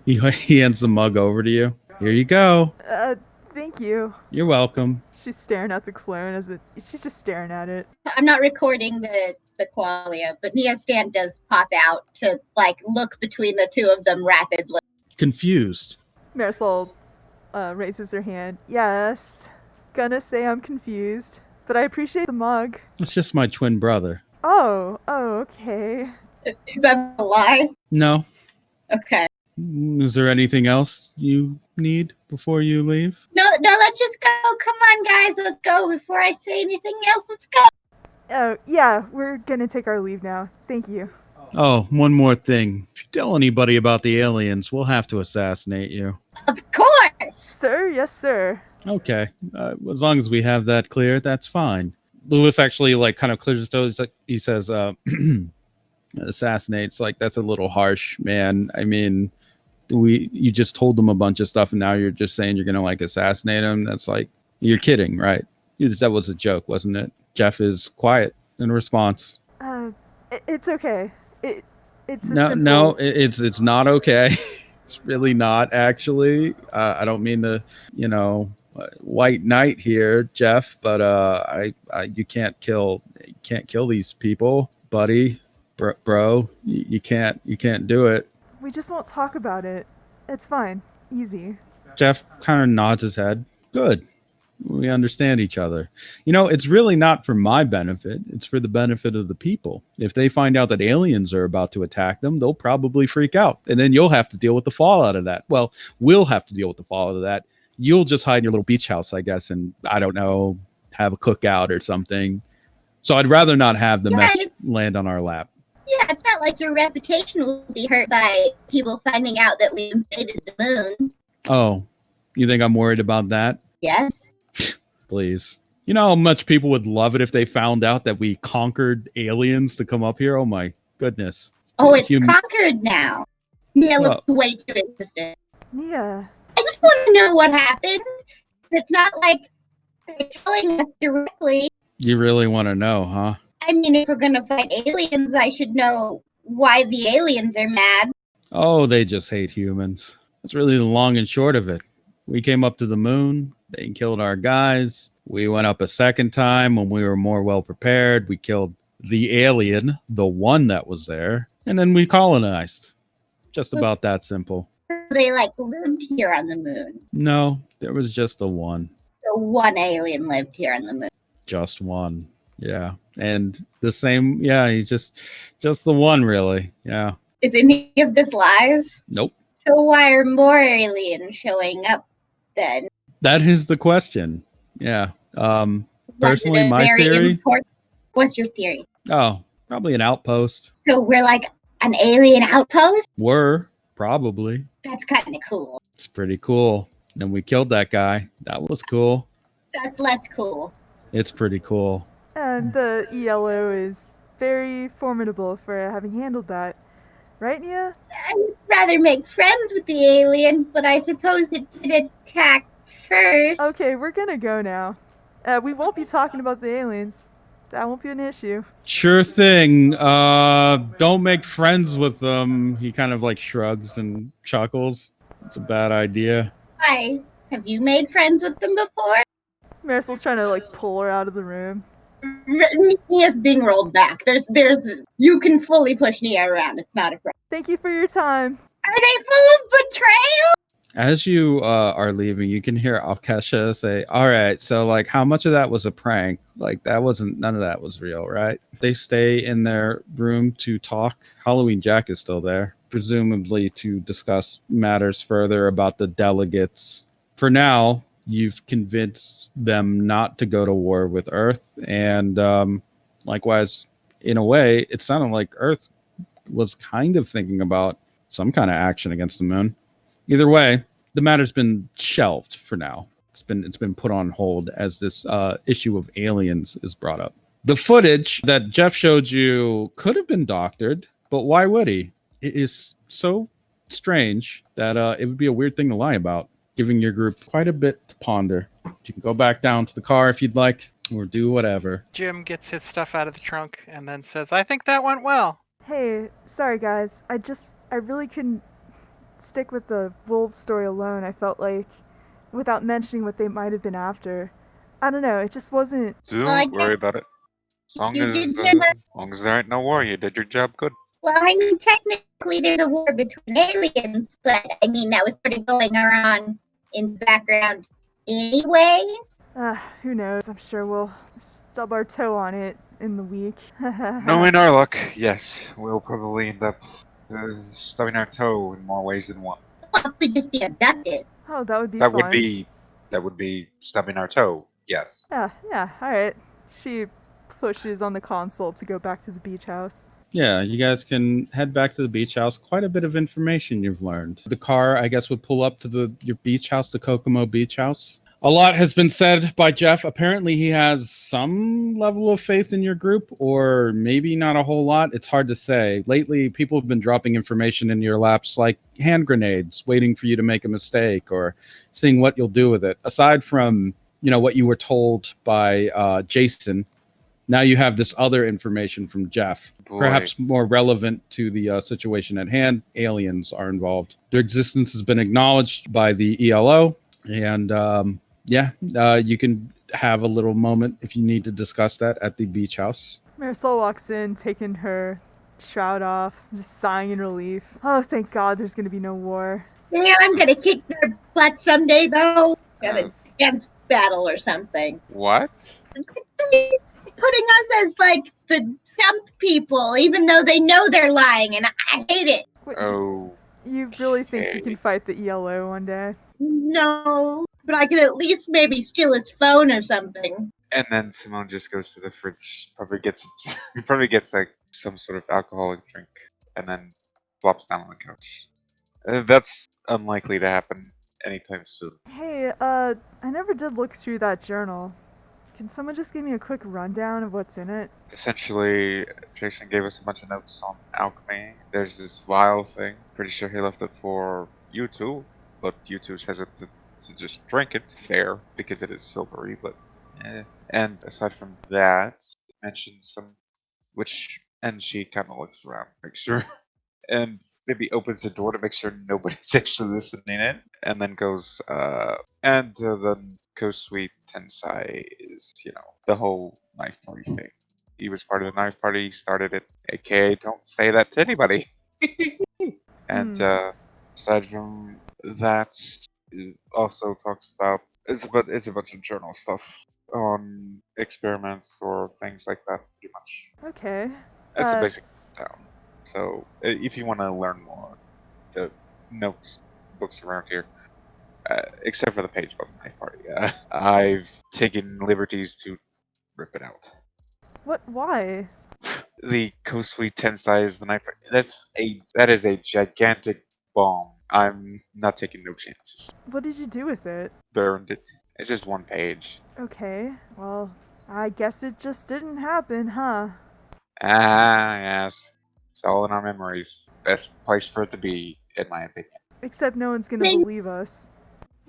He hands the mug over to you. Here you go. Uh, thank you. You're welcome. She's staring at the clone she's just staring at it. I'm not recording the qualia, but Nia's stand does pop out to like look between the two of them rapidly. Confused. Marisol raises her hand. Yes, gonna say I'm confused, but I appreciate the mug. It's just my twin brother. Oh, okay. Is that a lie? No. Okay. Is there anything else you need before you leave? No, let's just go. Come on, guys, let's go. Before I say anything else, let's go. Oh, yeah, we're gonna take our leave now. Thank you. Oh, one more thing. If you tell anybody about the aliens, we'll have to assassinate you. Of course. Sir, yes, sir. Okay. As long as we have that clear, that's fine. Lewis actually kind of clears his toes. He says, assassinates. Like, that's a little harsh, man. I mean, you just told them a bunch of stuff and now you're just saying you're going to assassinate them. That's you're kidding, right? That was a joke, wasn't it? Jeff is quiet in response. It's okay. It's no, it's not okay. It's really not, actually. I don't mean to, white knight here, Jeff, but you can't kill these people, buddy, bro. You can't do it. We just won't talk about it. It's fine. Easy. Jeff kind of nods his head. Good. We understand each other. It's really not for my benefit. It's for the benefit of the people. If they find out that aliens are about to attack them, they'll probably freak out. And then you'll have to deal with the fallout of that. Well, we'll have to deal with the fallout of that. You'll just hide in your little beach house, I guess, and I don't know, have a cookout or something. So I'd rather not have the mess land on our lap. Yeah, it's not like your reputation will be hurt by people finding out that we invaded the moon. Oh, you think I'm worried about that? Yes. Please. You know how much people would love it if they found out that we conquered aliens to come up here? Oh my goodness. Oh, it's conquered now. Nia looks way too interested. Yeah. I just want to know what happened. It's not like they're telling us directly. You really want to know, huh? I mean, if we're going to fight aliens, I should know why the aliens are mad. Oh, they just hate humans. That's really the long and short of it. We came up to the moon. They killed our guys. We went up a second time when we were more well prepared. We killed the alien, the one that was there, and then we colonized. Just about that simple. They lived here on the moon. No, there was just the one. So one alien lived here on the moon. Just one. Yeah. And the same, yeah, he's just the one, really. Yeah. Is any of this lies? Nope. So why are more aliens showing up then? That is the question. Yeah. Personally, my theory. What's your theory? Oh, probably an outpost. So we're like an alien outpost? Probably. That's kind of cool. It's pretty cool. And we killed that guy. That was cool. That's less cool. It's pretty cool. And the ELO is very formidable for having handled that. Right, Nia? I would rather make friends with the alien, but I suppose it did attack first. Okay, we're gonna go now. We won't be talking about the aliens. That won't be an issue. Sure thing. Don't make friends with them. He kind of shrugs and chuckles. It's a bad idea. Why? Have you made friends with them before? Marisol's trying to pull her out of the room. Nia's being rolled back. You can fully push Nia around. It's not a problem. Thank you for your time. Are they full of betrayal? As you are leaving, you can hear Alkesha say, all right, so how much of that was a prank? None of that was real, right? They stay in their room to talk. Halloween Jack is still there, presumably to discuss matters further about the delegates. For now, you've convinced them not to go to war with Earth. And likewise, in a way, it sounded like Earth was kind of thinking about some kind of action against the moon. Either way, the matter's been shelved for now. It's been put on hold as this issue of aliens is brought up. The footage that Jeff showed you could have been doctored, but why would he? It is so strange that it would be a weird thing to lie about, giving your group quite a bit to ponder. You can go back down to the car if you'd like, or do whatever. Jim gets his stuff out of the trunk and then says, I think that went well. Hey, sorry guys. I really couldn't stick with the wolf story alone, I felt like, without mentioning what they might have been after. I don't know, it just wasn't... Well, I Don't worry guess about it. you did never. As long as there ain't no war, you did your job good. Well, I mean, technically there's a war between aliens, but I mean, that was sort of going around in the background anyways. Who knows? I'm sure we'll stub our toe on it in the week. Knowing our luck, yes, we'll probably end up stubbing our toe in more ways than one. Well, if we just be abducted. Oh, that would be That fun. would be stubbing our toe. Yes. Yeah, alright. She pushes on the console to go back to the beach house. Yeah, you guys can head back to the beach house. Quite a bit of information you've learned. The car, I guess, would pull up to your beach house, the Kokomo Beach House. A lot has been said by Jeff. Apparently, he has some level of faith in your group, or maybe not a whole lot. It's hard to say. Lately, people have been dropping information in your laps like hand grenades, waiting for you to make a mistake or seeing what you'll do with it. Aside from, what you were told by Jason, now you have this other information from Jeff, Boy. perhaps more relevant to the situation at hand. Aliens are involved. Their existence has been acknowledged by the ELO, and you can have a little moment if you need to discuss that at the beach house. Marisol walks in, taking her shroud off, just sighing in relief. Oh, thank God there's gonna be no war. Yeah, I'm gonna kick their butt someday, though. Have a dance battle or something. What? Putting us as like the chump people, even though they know they're lying, and I hate it. Wait, Oh, you really think you okay. can fight the ELO one day? No, but I can at least maybe steal its phone or something. And then Simone just goes to the fridge, probably gets like some sort of alcoholic drink, and then flops down on the couch. That's unlikely to happen anytime soon. Hey, I never did look through that journal. Can someone just give me a quick rundown of what's in it? Essentially, Jason gave us a bunch of notes on alchemy. There's this vial thing. Pretty sure he left it for you two, but you two's hesitant to just drink it. Fair, because it is silvery, but And aside from that, mentioned some, and she kind of looks around, make sure, and maybe opens the door to make sure nobody's actually listening in, and then goes, then Ko-Sweet Tensai is, the whole knife party thing. He was part of the knife party, started it, aka don't say that to anybody. And aside from that, it also talks about it's a bunch of journal stuff on experiments or things like that, pretty much. Okay. It's a basic down. So if you want to learn more, the notes books around here, except for the page about the knife party, I've taken liberties to rip it out. What? Why? The Ko-Sweet Tensai is the knife. That is a gigantic bomb. I'm not taking no chances. What did you do with it? Burned it. It's just one page. Okay, well, I guess it just didn't happen, huh? Ah, yes. It's all in our memories. Best place for it to be, in my opinion. Except no one's gonna They- believe us.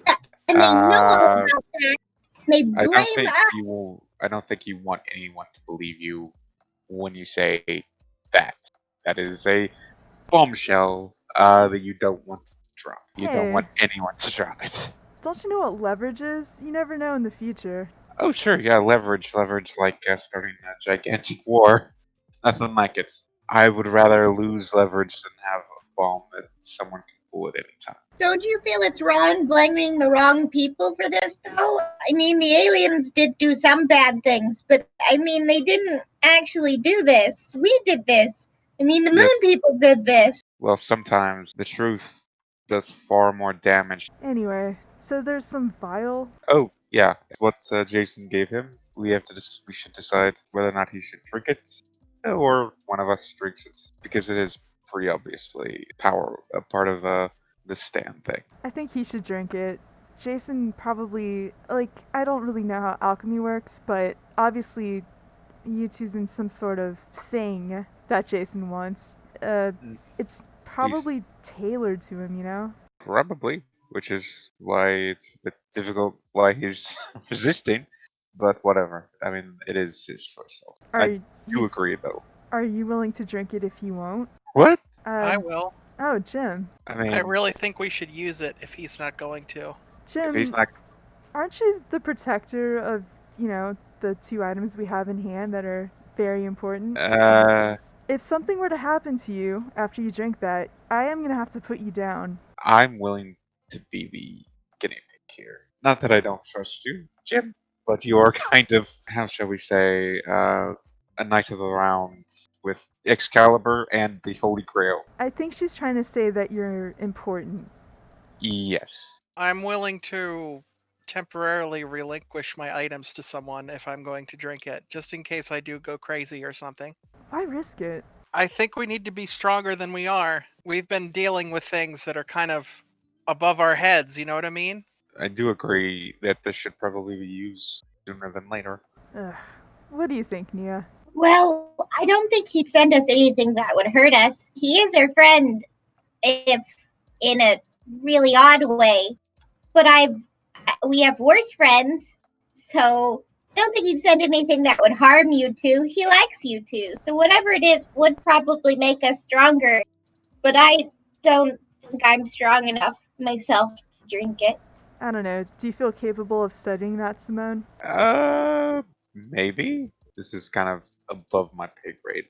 And they know all Uh, about that. They blame us. I don't think you want anyone to believe you when you say that. That is a bombshell that you don't want to drop. You don't Hey. want anyone to drop it. Don't you know what leverage is? You never know in the future. Oh, sure, yeah, leverage like starting a gigantic war. Nothing like it. I would rather lose leverage than have a bomb that someone can pull at any time. Don't you feel it's wrong blaming the wrong people for this, though? I mean, the aliens did do some bad things, but I mean, they didn't actually do this. We did this. I mean, the moon Yes. people did this. Well, sometimes the truth does far more damage. Anyway, so there's some vial. Oh, yeah, what Jason gave him. We should decide whether or not he should drink it, or one of us drinks it, because it is pretty obviously a part of the stand thing. I think he should drink it. Jason probably, I don't really know how alchemy works, but obviously Yutu's in some sort of thing that Jason wants. It's probably tailored to him, you know? Probably, which is why it's a bit difficult, why he's resisting, but whatever. I mean, it is his choice. I do agree, though. Are you willing to drink it if he won't? What? I will. Oh, Jim. I mean, I really think we should use it if he's not going to. if he's Jim, not, aren't you the protector of, the 2 items we have in hand that are very important? If something were to happen to you after you drink that, I am going to have to put you down. I'm willing to be the guinea pig here. Not that I don't trust you, Jim, but you're kind of, how shall we say, a knight of the round with Excalibur and the Holy Grail. I think she's trying to say that you're important. Yes. I'm willing to temporarily relinquish my items to someone if I'm going to drink it, just in case I do go crazy or something. Why risk it? I think we need to be stronger than we are. We've been dealing with things that are kind of above our heads, you know what I mean? I do agree that this should probably be used sooner than later. Ugh. What do you think, Nia? Well, I don't think he'd send us anything that would hurt us. He is our friend, if in a really odd way. But we have worse friends, so I don't think he'd send anything that would harm you two. He likes you two, so whatever it is would probably make us stronger. But I don't think I'm strong enough myself to drink it. I don't know. Do you feel capable of studying that, Simone? Maybe? This is kind of above my pay grade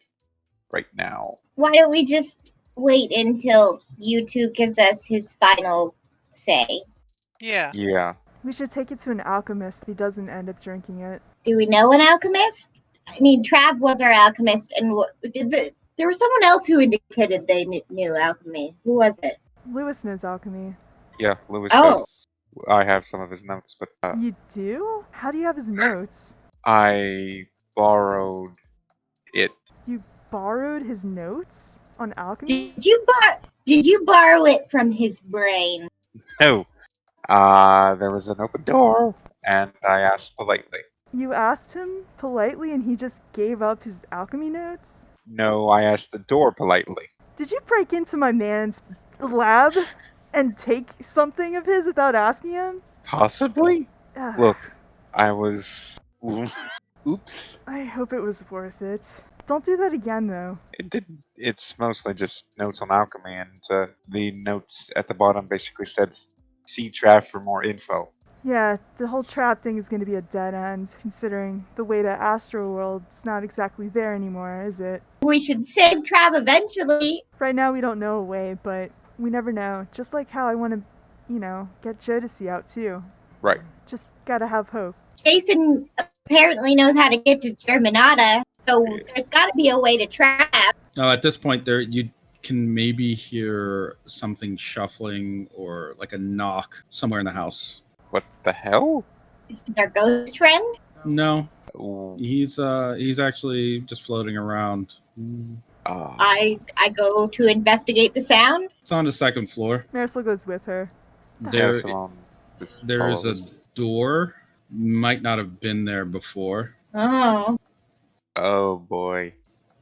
right now. Why don't we just wait until U2 gives us his final say? Yeah. Yeah. We should take it to an alchemist if he doesn't end up drinking it. Do we know an alchemist? I mean, Trav was our alchemist, and there was someone else who indicated they knew alchemy. Who was it? Lewis knows alchemy. Yeah, Lewis Oh. does. I have some of his notes, but You do? How do you have his notes? I borrowed it. You borrowed his notes on alchemy? Did you borrow it from his brain? No. There was an open door, and I asked politely. You asked him politely and he just gave up his alchemy notes? No, I asked the door politely. Did you break into my man's lab and take something of his without asking him? Possibly? Ugh, Look, I was. Oops. I hope it was worth it. Don't do that again, though. It didn't. It's mostly just notes on alchemy, and the notes at the bottom basically said, "See Trav for more info." Yeah, the whole trap thing is going to be a dead end, considering the way to Astroworld's not exactly there anymore, is it? We should save Trav eventually. Right now we don't know a way, but we never know. Just like how I want to, get Jodeci out too. Right. Just gotta have hope. Jason apparently knows how to get to Germanata, so there's got to be a way to trap. No, at this point, there you can maybe hear something shuffling or like a knock somewhere in the house. What the hell? Is it our ghost friend? No, Ooh, he's actually just floating around. I go to investigate the sound. It's on the second floor. Marisol goes with her. There, just there is a follows. door. Might not have been there before, Oh, Oh boy.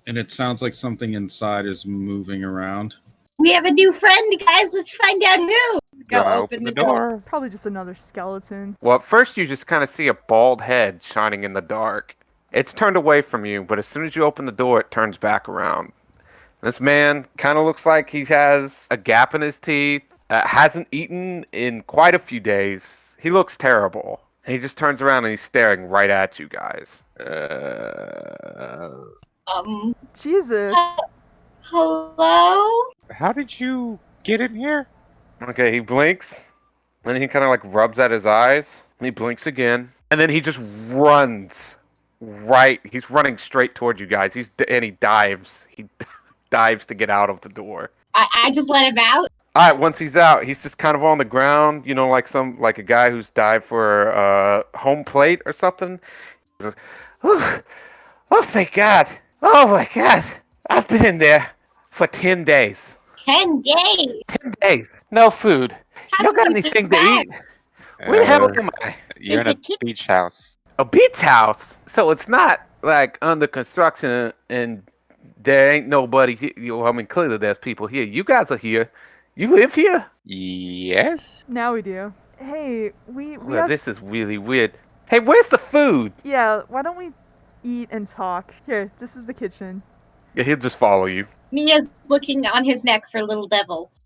and it sounds like something inside is moving around. we have a new friend, guys. Let's find out who. Go Gonna open the door. Probably just another skeleton. Well, at first you just kind of see a bald head shining in the dark. It's turned away from you, but as soon as you open the door, it turns back around. This man kind of looks like he has a gap in his teeth, hasn't eaten in quite a few days. He looks terrible. And he just turns around and he's staring right at you guys. Jesus. Hello? How did you get in here? Okay, he blinks, and he kind of like rubs at his eyes, and he blinks again, and then he just runs he's running straight towards you guys. And he dives dives to get out of the door. I just let him out. All right, once he's out, he's just kind of on the ground, like a guy who's dived for home plate or something. He says, oh, thank God. Oh my God. I've been in there for 10 days. 10 days. 10 days. No food. How You don't got did you anything to survive? eat? Where the hell am I? You're in There's a a kid- beach house. A beach house. So it's not like under construction and there ain't nobody here. I mean, clearly there's people here. You guys are here. You live here? Yes. Now we do. Hey, we Well, have... this is really weird. Hey, where's the food? Yeah, why don't we eat and talk? Here, this is the kitchen. Yeah, he'll just follow you. Mia's looking on his neck for little devils.